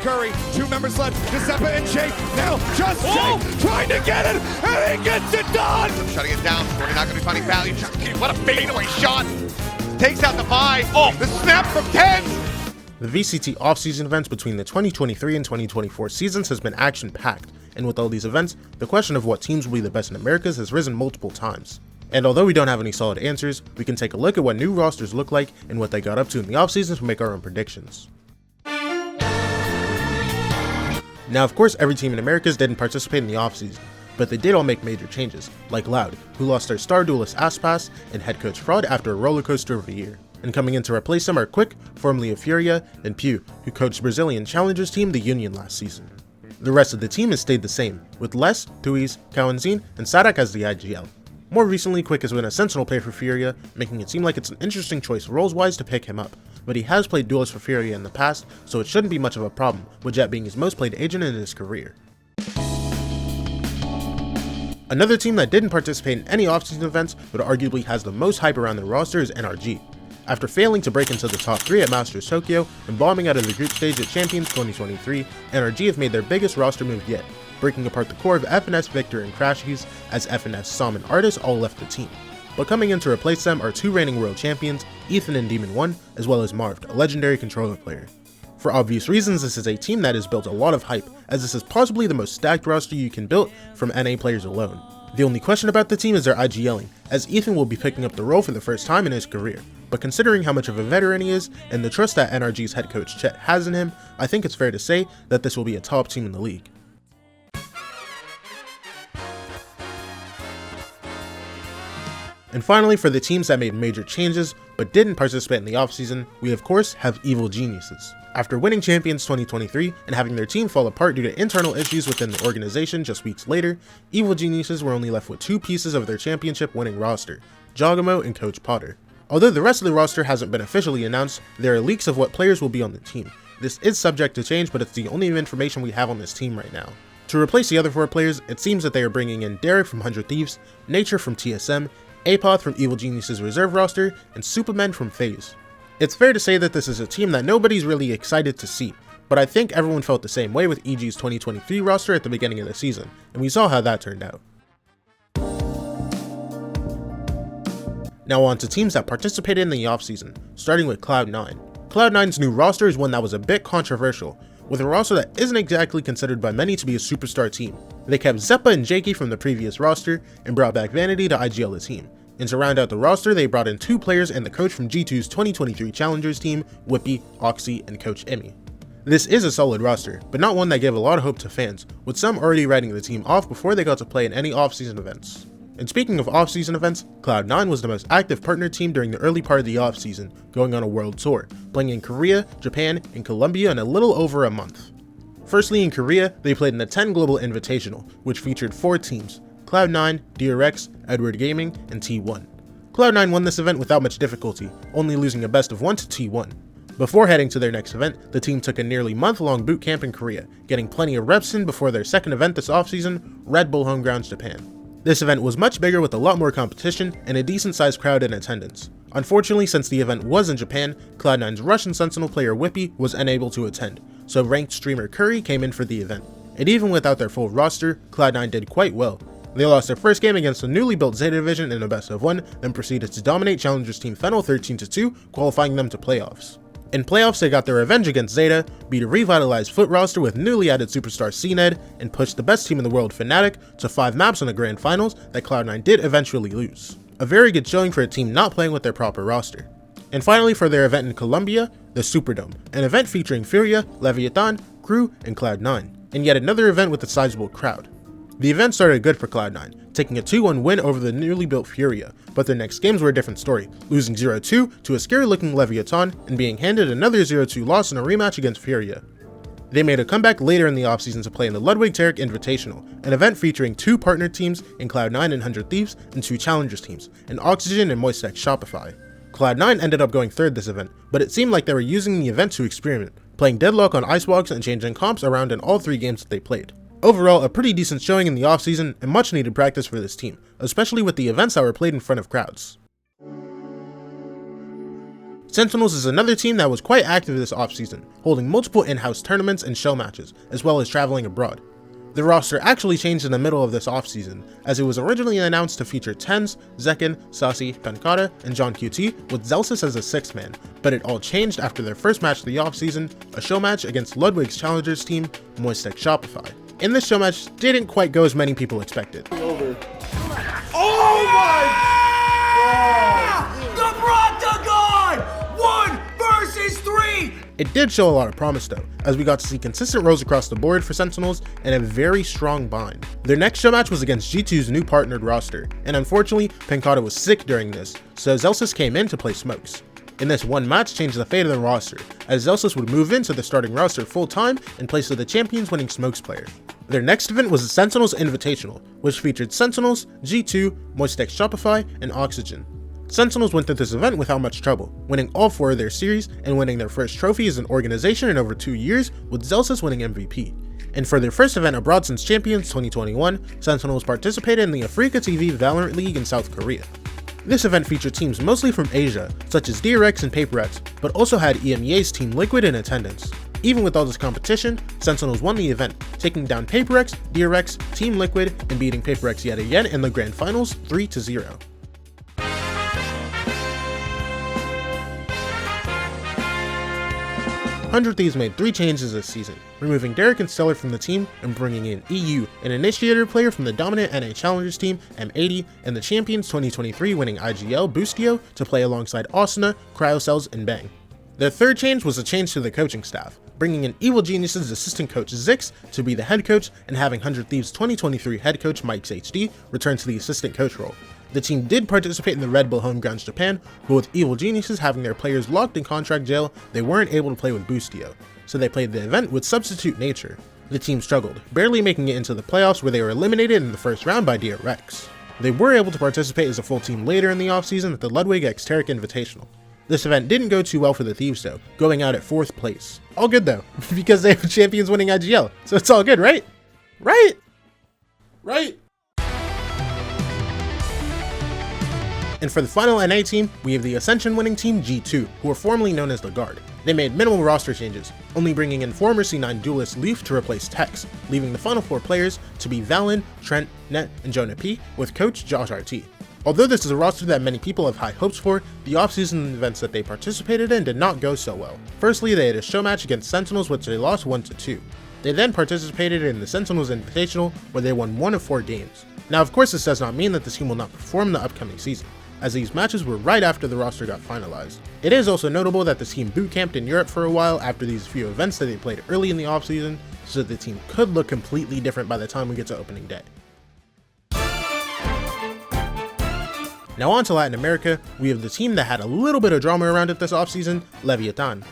Curry, 2 members left, Giuseppe and Jake, now just Jake trying to get it, and he gets it done! Shutting it down, we're not going to be finding value. What a fadeaway shot! Takes out the buy. Oh, the snap from 10! The VCT off-season events between the 2023 and 2024 seasons has been action-packed, and with all these events, the question of what teams will be the best in Americas has risen multiple times. And although we don't have any solid answers, we can take a look at what new rosters look like and what they got up to in the off-season to make our own predictions. Now of course every team in Americas didn't participate in the off-season, but they did all make major changes, like Loud, who lost their star duelist Aspas and head coach Fraud after a rollercoaster of a year. And coming in to replace them are Quick, formerly of Furia, and Pew, who coached Brazilian Challengers team the Union last season. The rest of the team has stayed the same, with Les, Thieves, Kawanzin, and Sadak as the IGL. More recently, Quick has been a Sentinel player for Furia, making it seem like it's an interesting choice roles-wise to pick him up, but he has played duelist for Furia in the past, so it shouldn't be much of a problem, with Jet being his most played agent in his career. Another team that didn't participate in any offseason events, but arguably has the most hype around their roster is NRG. After failing to break into the top 3 at Masters Tokyo and bombing out of the group stage at Champions 2023, NRG have made their biggest roster move yet, breaking apart the core of FNS, Victor, and Crashies as FNS, Som, and Artis all left the team. But coming in to replace them are 2 reigning world champions, Ethan and Demon 1, as well as Marved, a legendary controller player. For obvious reasons, this is a team that has built a lot of hype, as this is possibly the most stacked roster you can build from NA players alone. The only question about the team is their IGLing, as Ethan will be picking up the role for the first time in his career. But considering how much of a veteran he is, and the trust that NRG's head coach Chet has in him, I think it's fair to say that this will be a top team in the league. And finally, for the teams that made major changes, but didn't participate in the offseason, we of course have Evil Geniuses. After winning Champions 2023 and having their team fall apart due to internal issues within the organization just weeks later, Evil Geniuses were only left with 2 pieces of their championship winning roster, Jogamo and Coach Potter. Although the rest of the roster hasn't been officially announced, there are leaks of what players will be on the team. This is subject to change, but it's the only information we have on this team right now. To replace the other 4 players, it seems that they are bringing in Derek from 100 Thieves, Nature from TSM, Apoth from Evil Geniuses reserve roster, and Superman from FaZe. It's fair to say that this is a team that nobody's really excited to see, but I think everyone felt the same way with EG's 2023 roster at the beginning of the season, and we saw how that turned out. Now on to teams that participated in the offseason, starting with Cloud9. Cloud9's new roster is one that was a bit controversial, with a roster that isn't exactly considered by many to be a superstar team. They kept Zeppa and Jakey from the previous roster, and brought back Vanity to IGL the team. And to round out the roster, they brought in 2 players and the coach from G2's 2023 Challengers team, Whippy, Oxy, and Coach Emmy. This is a solid roster, but not one that gave a lot of hope to fans, with some already writing the team off before they got to play in any off-season events. And speaking of off-season events, Cloud9 was the most active partner team during the early part of the off-season, going on a world tour, playing in Korea, Japan, and Colombia in a little over a month. Firstly in Korea, they played in the 10 Global Invitational, which featured 4 teams, Cloud9, DRX, Edward Gaming, and T1. Cloud9 won this event without much difficulty, only losing a best of 1 to T1. Before heading to their next event, the team took a nearly month-long boot camp in Korea, getting plenty of reps in before their second event this offseason, Red Bull Homegrounds Japan. This event was much bigger with a lot more competition and a decent-sized crowd in attendance. Unfortunately, since the event was in Japan, Cloud9's Russian Sentinel player Whippy was unable to attend, so ranked streamer Curry came in for the event. And even without their full roster, Cloud9 did quite well. They lost their first game against the newly built Zeta Division in a best of 1, then proceeded to dominate Challengers Team Fennel 13-2, qualifying them to playoffs. In playoffs, they got their revenge against Zeta, beat a revitalized Foot roster with newly added superstar CNED, and pushed the best team in the world, Fnatic, to 5 maps in the grand finals that Cloud9 did eventually lose. A very good showing for a team not playing with their proper roster. And finally, for their event in Colombia, the Superdome, an event featuring Furia, Leviatán, Crew, and Cloud9, and yet another event with a sizable crowd. The event started good for Cloud9, taking a 2-1 win over the newly built Furia, but their next games were a different story, losing 0-2 to a scary-looking Leviatán and being handed another 0-2 loss in a rematch against Furia. They made a comeback later in the offseason to play in the Ludwig Tarek Invitational, an event featuring 2 partner teams in Cloud9 and 100 Thieves and 2 Challengers teams, in Oxygen and Moistek Shopify. Cloud9 ended up going 3rd this event, but it seemed like they were using the event to experiment, playing Deadlock on Icebox and changing comps around in all 3 games that they played. Overall, a pretty decent showing in the offseason and much needed practice for this team, especially with the events that were played in front of crowds. Sentinels is another team that was quite active this offseason, holding multiple in-house tournaments and show matches, as well as traveling abroad. The roster actually changed in the middle of this offseason, as it was originally announced to feature Tens, Zekken, Sassy, Penkata, and John QT, with Zelsis as a sixth man, but it all changed after their first match of the offseason, a show match against Ludwig's challengers team, Moistek Shopify. In this show match, didn't quite go as many people expected. Over. Oh my God! The Brontagon! 1 versus 3! It did show a lot of promise though, as we got to see consistent roles across the board for Sentinels and a very strong bind. Their next show match was against G2's new partnered roster, and unfortunately, Penkata was sick during this, so Zelsis came in to play Smokes. In this one match changed the fate of the roster, as Zelsis would move into the starting roster full time in place of the Champions winning Smokes player. Their next event was the Sentinels Invitational, which featured Sentinels, G2, Moistek Shopify, and Oxygen. Sentinels went through this event without much trouble, winning all 4 of their series and winning their first trophy as an organization in over 2 years, with Zelsis winning MVP. And for their first event abroad since Champions 2021, Sentinels participated in the Africa TV Valorant League in South Korea. This event featured teams mostly from Asia, such as DRX and PaperX, but also had EMEA's Team Liquid in attendance. Even with all this competition, Sentinels won the event, taking down PaperX, DRX, Team Liquid, and beating PaperX yet again in the Grand Finals 3-0. 100 Thieves made 3 changes this season, removing Derek and Stellar from the team and bringing in EU, an initiator player from the dominant NA Challengers team, M80, and the Champions 2023 winning IGL, Boostio, to play alongside Asuna, Cryocells, and Bang. Their third change was a change to the coaching staff, bringing in Evil Genius's assistant coach Zix to be the head coach and having 100 Thieves 2023 head coach Mike's HD return to the assistant coach role. The team did participate in the Red Bull Homegrounds Japan, but with Evil Geniuses having their players locked in contract jail, they weren't able to play with Boostio, so they played the event with substitute Nature. The team struggled, barely making it into the playoffs where they were eliminated in the first round by DRX. They were able to participate as a full team later in the offseason at the Ludwig Xteric Invitational. This event didn't go too well for the Thieves though, going out at 4th place. All good though, because they have champions winning IGL, so it's all good, right? Right? And for the final NA team, we have the Ascension winning team G2, who were formerly known as the Guard. They made minimal roster changes, only bringing in former C9 duelist Leaf to replace Tex, leaving the final 4 players to be Valen, Trent, Net, and Jonah P, with coach Josh RT. Although this is a roster that many people have high hopes for, the offseason events that they participated in did not go so well. Firstly, they had a show match against Sentinels, which they lost 1-2. They then participated in the Sentinels Invitational, where they won 1 of 4 games. Now of course this does not mean that the team will not perform in the upcoming season, as these matches were right after the roster got finalized. It is also notable that the team boot camped in Europe for a while after these few events that they played early in the offseason, so that the team could look completely different by the time we get to opening day. Now on to Latin America, we have the team that had a little bit of drama around it this offseason, Leviatán.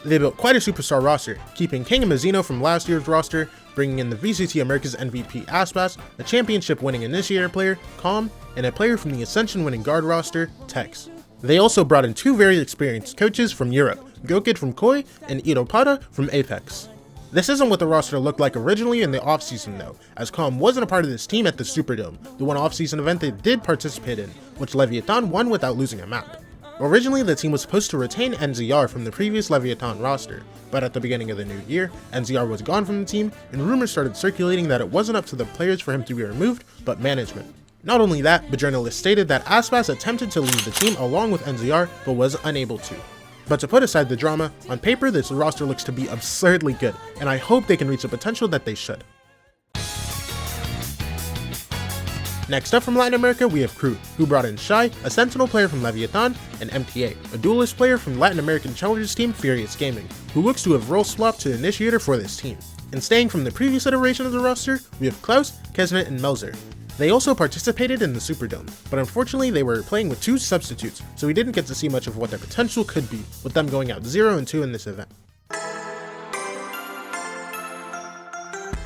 They built quite a superstar roster, keeping King and Mazzino from last year's roster, bringing in the VCT Americas MVP Aspas, a championship winning initiator player, Calm, and a player from the Ascension winning guard roster, Tex. They also brought in 2 very experienced coaches from Europe, Gokid from Koi and Iropada from Apex. This isn't what the roster looked like originally in the offseason though, as Calm wasn't a part of this team at the Superdome, the one offseason event they did participate in, which Leviatán won without losing a map. Originally, the team was supposed to retain NZR from the previous Leviatán roster, but at the beginning of the new year, NZR was gone from the team, and rumors started circulating that it wasn't up to the players for him to be removed, but management. Not only that, but journalists stated that Aspas attempted to leave the team along with NZR, but was unable to. But to put aside the drama, on paper this roster looks to be absurdly good, and I hope they can reach the potential that they should. Next up from Latin America, we have Crew, who brought in Shy, a Sentinel player from Leviatán, and MTA, a duelist player from Latin American Challengers team Furious Gaming, who looks to have role swapped to Initiator for this team. And staying from the previous iteration of the roster, we have Klaus, Kesnet, and Melzer. They also participated in the Superdome, but unfortunately they were playing with 2 substitutes, so we didn't get to see much of what their potential could be, with them going out 0-2 in this event.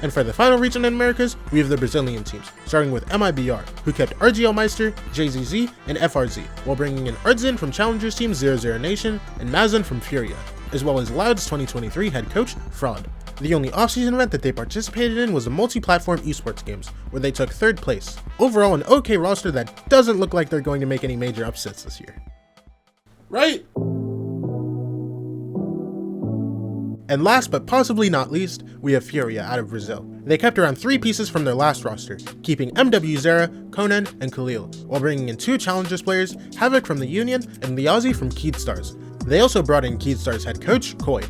And for the final region in Americas, we have the Brazilian teams, starting with MIBR, who kept RGL Meister, JZZ, and FRZ, while bringing in Ardzin from Challengers Team 00 Nation and Mazin from Furia, as well as Loud's 2023 head coach, Fraud. The only offseason event that they participated in was the multi-platform esports games, where they took 3rd place. Overall, an okay roster that doesn't look like they're going to make any major upsets this year. Right? And last but possibly not least, we have Furia out of Brazil. They kept around 3 pieces from their last roster, keeping MW Zera, Conan, and Khalil, while bringing in 2 Challengers players, Havoc from the Union and Liazi from Keydstars. They also brought in Keydstars head coach, Koi.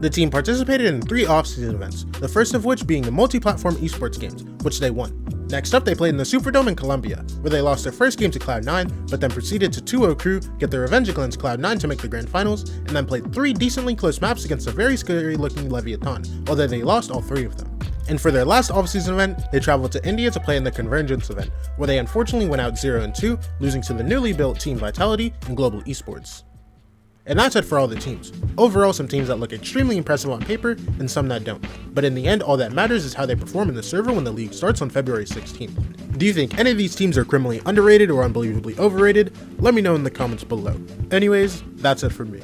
The team participated in 3 off-season events, the first of which being the multi-platform esports games, which they won. Next up, they played in the Superdome in Colombia, where they lost their first game to Cloud9, but then proceeded to 2-0 crew, get their revenge against Cloud9 to make the grand finals, and then played 3 decently close maps against a very scary looking Leviatán, although they lost all 3 of them. And for their last off-season event, they traveled to India to play in the Convergence event, where they unfortunately went out 0-2, losing to the newly built Team Vitality in Global Esports. And that's it for all the teams. Overall, some teams that look extremely impressive on paper, and some that don't. But in the end, all that matters is how they perform in the server when the league starts on February 16th. Do you think any of these teams are criminally underrated or unbelievably overrated? Let me know in the comments below. Anyways, that's it for me.